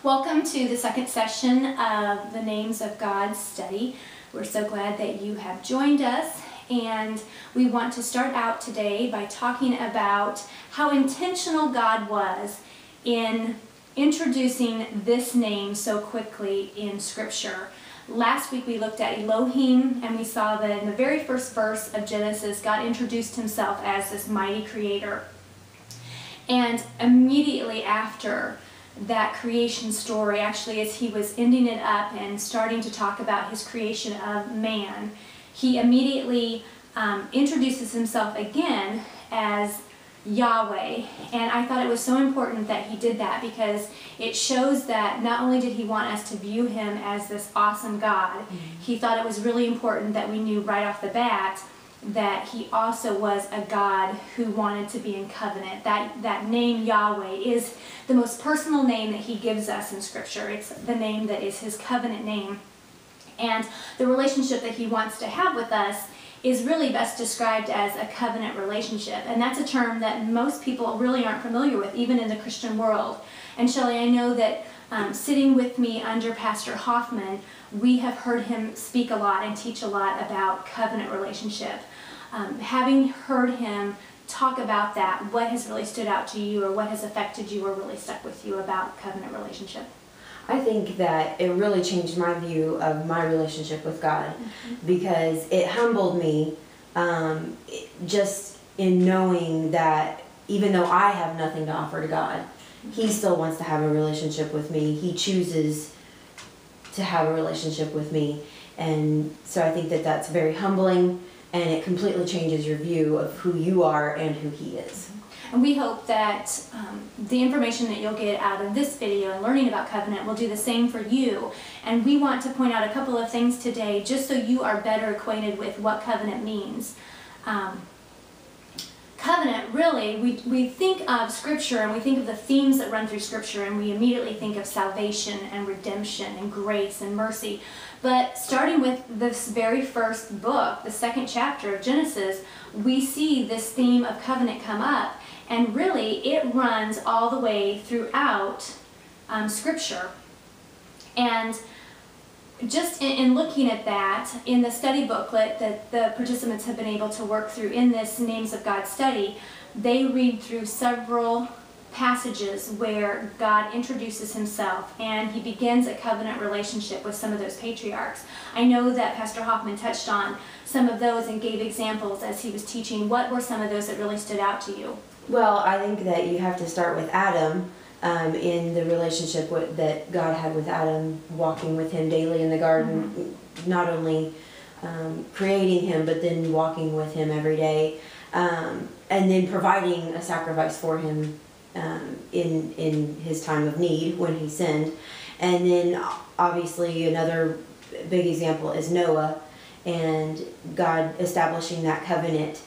Welcome to the second session of the Names of God study. We're so glad that you have joined us, and we want to start out today by talking about how intentional God was in introducing this name so quickly in Scripture. Last week we looked at Elohim, and we saw that in the very first verse of Genesis, God introduced himself as this mighty creator. And immediately after that creation story, actually as he was ending it up and starting to talk about his creation of man, he immediately introduces himself again as Yahweh. And I thought it was so important that he did that, because it shows that not only did he want us to view him as this awesome God, he thought it was really important that we knew right off the bat that he also was a God who wanted to be in covenant. That name Yahweh is the most personal name that he gives us in Scripture. It's the name that is his covenant name. And the relationship that he wants to have with us is really best described as a covenant relationship. And that's a term that most people really aren't familiar with, even in the Christian world. And Chellee, I know that sitting with me under Pastor Hoffman, we have heard him speak a lot and teach a lot about covenant relationship. Having heard him talk about that, what has really stood out to you, or what has affected you or really stuck with you about covenant relationship? I think that it really changed my view of my relationship with God, because it humbled me just in knowing that even though I have nothing to offer to God, he still wants to have a relationship with me. He chooses to have a relationship with me. And so I think that that's very humbling, and it completely changes your view of who you are and who he is. And we hope that the information that you'll get out of this video and learning about covenant will do the same for you. And we want to point out a couple of things today just so you are better acquainted with what covenant means. Covenant, really, we think of Scripture and we think of the themes that run through Scripture, and we immediately think of salvation and redemption and grace and mercy. But starting with this very first book, the second chapter of Genesis, we see this theme of covenant come up, and really it runs all the way throughout Scripture. And just in looking at that, in the study booklet that the participants have been able to work through in this Names of God study, they read through several passages where God introduces himself, and he begins a covenant relationship with some of those patriarchs. I know that Pastor Hoffman touched on some of those and gave examples as he was teaching. What were some of those that really stood out to you? Well, I think that you have to start with Adam. In the relationship that God had with Adam, walking with him daily in the garden, not only creating him, but then walking with him every day, and then providing a sacrifice for him in his time of need when he sinned. And then obviously another big example is Noah, and God establishing that covenant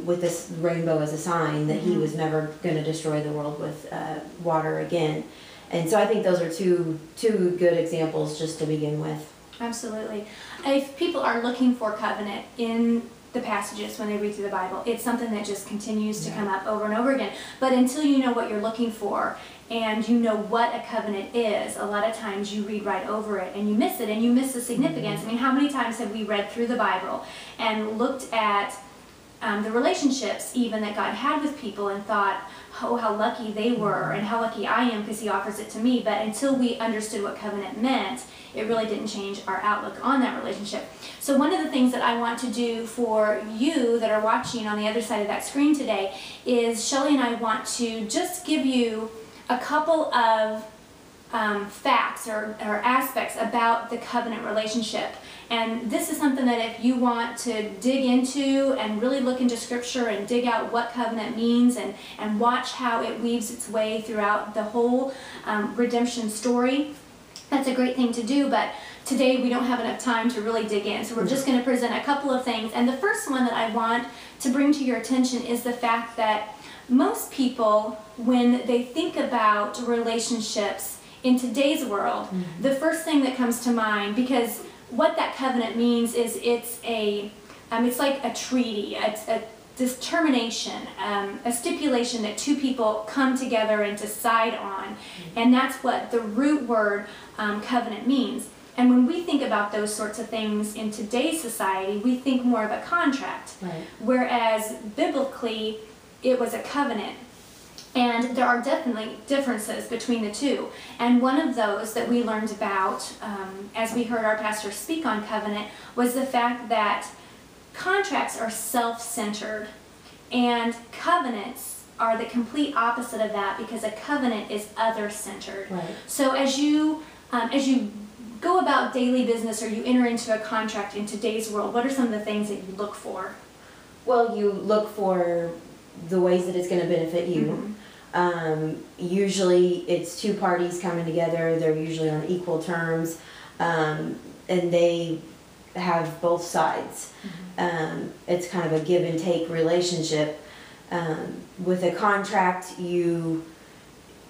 with this rainbow as a sign that he was never going to destroy the world with water again. And so I think those are two good examples just to begin with. Absolutely. If people are looking for covenant in the passages when they read through the Bible, it's something that just continues to come up over and over again. But until you know what you're looking for and you know what a covenant is, a lot of times you read right over it and you miss it, and you miss the significance. I mean, how many times have we read through the Bible and looked at the relationships even that God had with people and thought, oh, how lucky they were and how lucky I am because he offers it to me. But until we understood what covenant meant, it really didn't change our outlook on that relationship. So one of the things that I want to do for you that are watching on the other side of that screen today is Chellee and I want to just give you a couple of facts or aspects about the covenant relationship. And this is something that if you want to dig into and really look into Scripture and dig out what covenant means and watch how it weaves its way throughout the whole redemption story, that's a great thing to do. But today we don't have enough time to really dig in, so we're just going to present a couple of things. And the first one that I want to bring to your attention is the fact that most people, when they think about relationships in today's world, the first thing that comes to mind, because what that covenant means is it's like a treaty. It's a determination, a stipulation that two people come together and decide on. And that's what the root word covenant means. And when we think about those sorts of things in today's society, we think more of a contract. Right. Whereas biblically, it was a covenant. And there are definitely differences between the two. And one of those that we learned about as we heard our pastor speak on covenant was the fact that contracts are self-centered, and covenants are the complete opposite of that, because a covenant is other-centered. Right. So as you go about daily business, or you enter into a contract in today's world, what are some of the things that you look for? Well, you look for the ways that it's going to benefit you. Usually it's two parties coming together. They're usually on equal terms, and they have both sides. It's kind of a give and take relationship. With a contract, you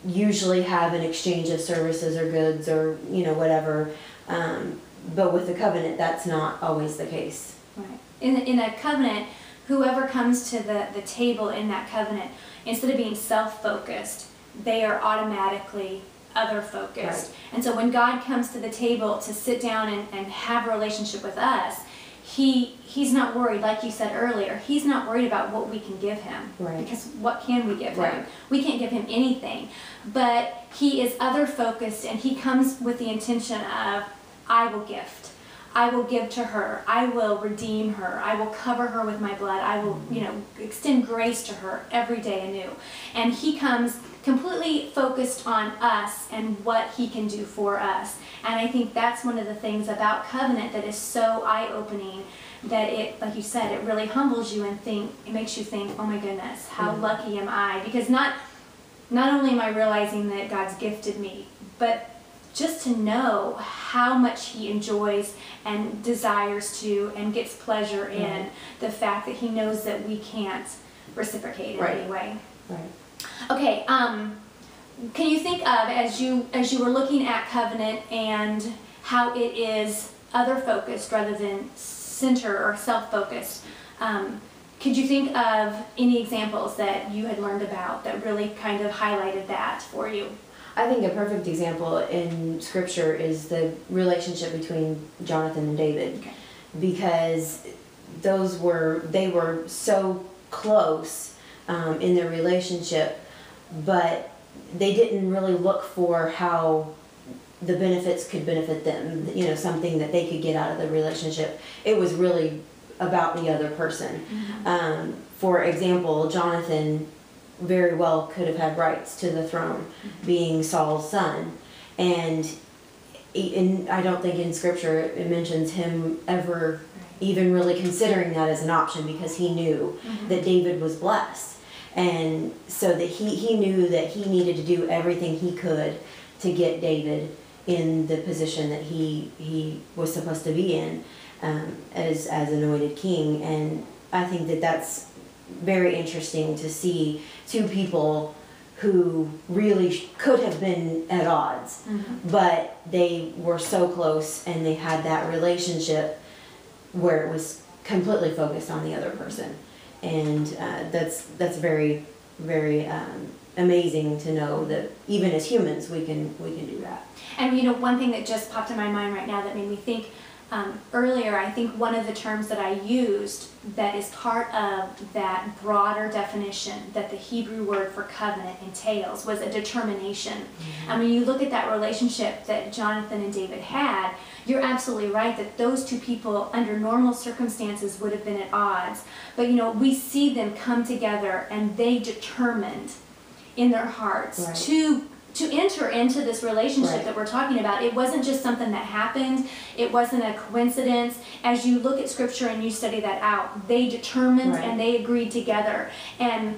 usually have an exchange of services or goods, or whatever. But with a covenant, that's not always the case. Right. In a covenant, whoever comes to the table in that covenant, instead of being self-focused, they are automatically other-focused. Right. And so when God comes to the table to sit down and have a relationship with us, He's not worried, like you said earlier, He's not worried about what we can give Him. Right. Because what can we give Right. Him? We can't give Him anything. But He is other-focused, and He comes with the intention of, I will gift. I will give to her. I will redeem her. I will cover her with my blood. I will, extend grace to her every day anew. And He comes completely focused on us and what He can do for us. And I think that's one of the things about covenant that is so eye-opening, that it, like you said, it really humbles you and it makes you think, oh my goodness, how lucky am I? Because not only am I realizing that God's gifted me, but just to know how much He enjoys and desires to and gets pleasure in the fact that He knows that we can't reciprocate in any way. Right. Okay, can you think of, as you were looking at covenant and how it is other-focused rather than center or self-focused, could you think of any examples that you had learned about that really kind of highlighted that for you? I think a perfect example in Scripture is the relationship between Jonathan and David, because they were so close in their relationship, but they didn't really look for how the benefits could benefit them, something that they could get out of the relationship. It was really about the other person. For example, Jonathan very well could have had rights to the throne, being Saul's son, and I don't think in Scripture it mentions him ever even really considering that as an option, because he knew that David was blessed, and so that he knew that he needed to do everything he could to get David in the position that he was supposed to be in as anointed king. And I think that that's very interesting to see two people who really could have been at odds, but they were so close, and they had that relationship where it was completely focused on the other person. And that's very, very amazing to know that even as humans we can do that. And one thing that just popped in my mind right now that made me think, earlier, I think one of the terms that I used that is part of that broader definition that the Hebrew word for covenant entails was a determination. When you look at that relationship that Jonathan and David had, you're absolutely right that those two people under normal circumstances would have been at odds. But we see them come together, and they determined in their hearts to enter into this relationship that we're talking about. It wasn't just something that happened. It wasn't a coincidence. As you look at Scripture and you study that out, they determined and they agreed together. And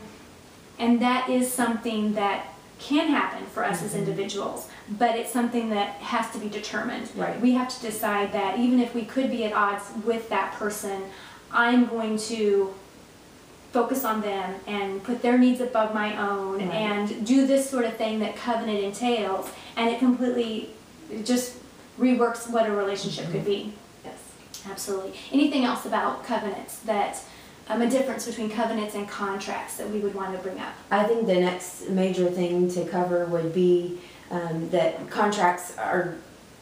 that is something that can happen for us as individuals, but it's something that has to be determined. We have to decide that even if we could be at odds with that person, I'm going to focus on them and put their needs above my own and do this sort of thing that covenant entails, and it just reworks what a relationship could be. Yes, absolutely. Anything else about covenants that a difference between covenants and contracts that we would want to bring up? I think the next major thing to cover would be that contracts are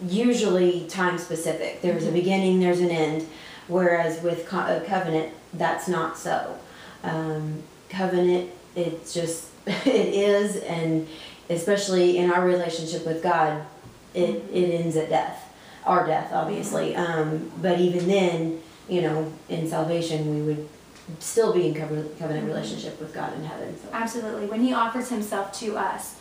usually time specific. There's a beginning, there's an end, whereas with a covenant, that's not so. Covenant, it's just, it is, and especially in our relationship with God, it ends at death. Our death, obviously. But even then, you know, in salvation, we would still be in covenant relationship with God in heaven. So. Absolutely. When he offers himself to us,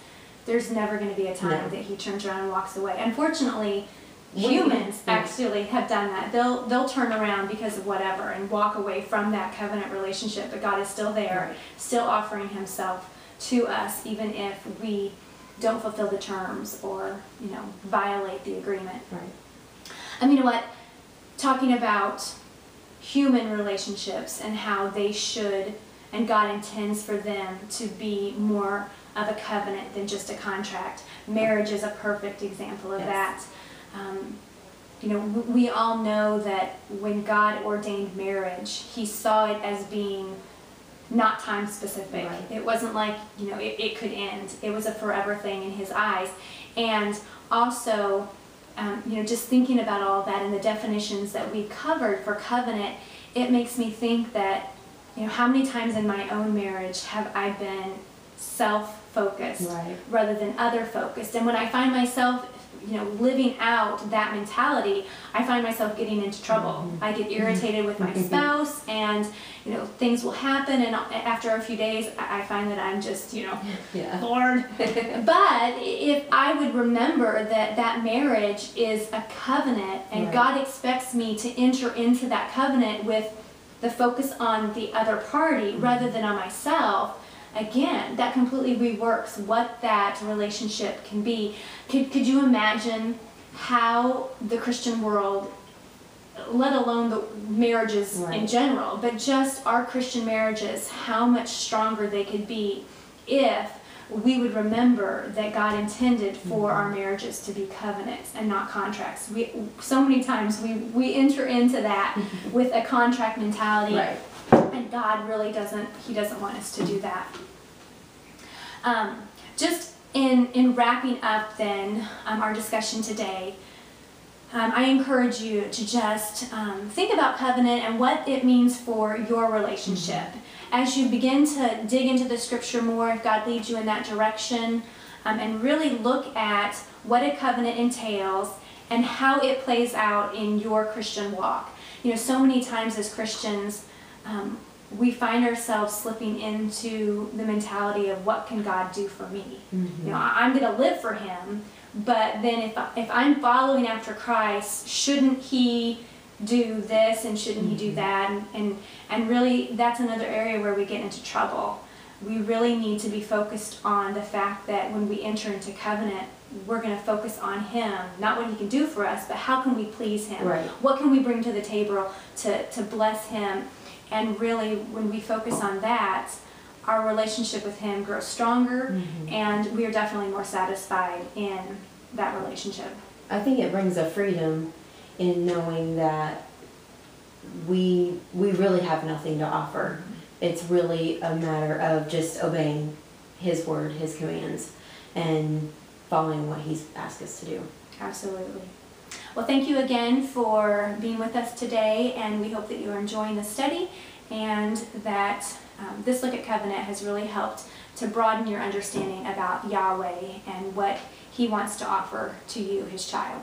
there's never going to be a time that he turns around and walks away. Unfortunately, humans actually have done that. They'll turn around because of whatever and walk away from that covenant relationship, but God is still there, still offering himself to us, even if we don't fulfill the terms or, you know, violate the agreement. Right. You know what? Talking about human relationships and how they should, and God intends for them to be more of a covenant than just a contract. Marriage is a perfect example of that. You know, we all know that when God ordained marriage, he saw it as being not time specific. Right. It wasn't like, you know, it could end. It was a forever thing in his eyes. And also, you know, just thinking about all of that and the definitions that we covered for covenant, it makes me think that, you know, how many times in my own marriage have I been self-focused rather than other-focused? And when I find myself, you know, living out that mentality, I find myself getting into trouble. I get irritated with my spouse, and, you know, things will happen, and after a few days, I find that I'm just, you know, Lord. But if I would remember that that marriage is a covenant, and God expects me to enter into that covenant with the focus on the other party rather than on myself, again, that completely reworks what that relationship can be. Could you imagine how the Christian world, let alone the marriages in general, but just our Christian marriages, how much stronger they could be if we would remember that God intended for our marriages to be covenants and not contracts. So many times we enter into that with a contract mentality, and God really doesn't want us to do that. Just in wrapping up then our discussion today, I encourage you to just think about covenant and what it means for your relationship. As you begin to dig into the scripture more, if God leads you in that direction, and really look at what a covenant entails and how it plays out in your Christian walk. You know, so many times as Christians, we find ourselves slipping into the mentality of what can God do for me? You know, I'm going to live for him, but then if I'm following after Christ, shouldn't he do this and shouldn't he do that? And really, that's another area where we get into trouble. We really need to be focused on the fact that when we enter into covenant, we're going to focus on him, not what he can do for us, but how can we please him? What can we bring to the table to bless him? And really, when we focus on that, our relationship with him grows stronger, and we are definitely more satisfied in that relationship. I think it brings a freedom in knowing that we really have nothing to offer. It's really a matter of just obeying his word, his commands, and following what he's asked us to do. Absolutely. Well, thank you again for being with us today, and we hope that you are enjoying the study and that this look at covenant has really helped to broaden your understanding about Yahweh and what he wants to offer to you, his child.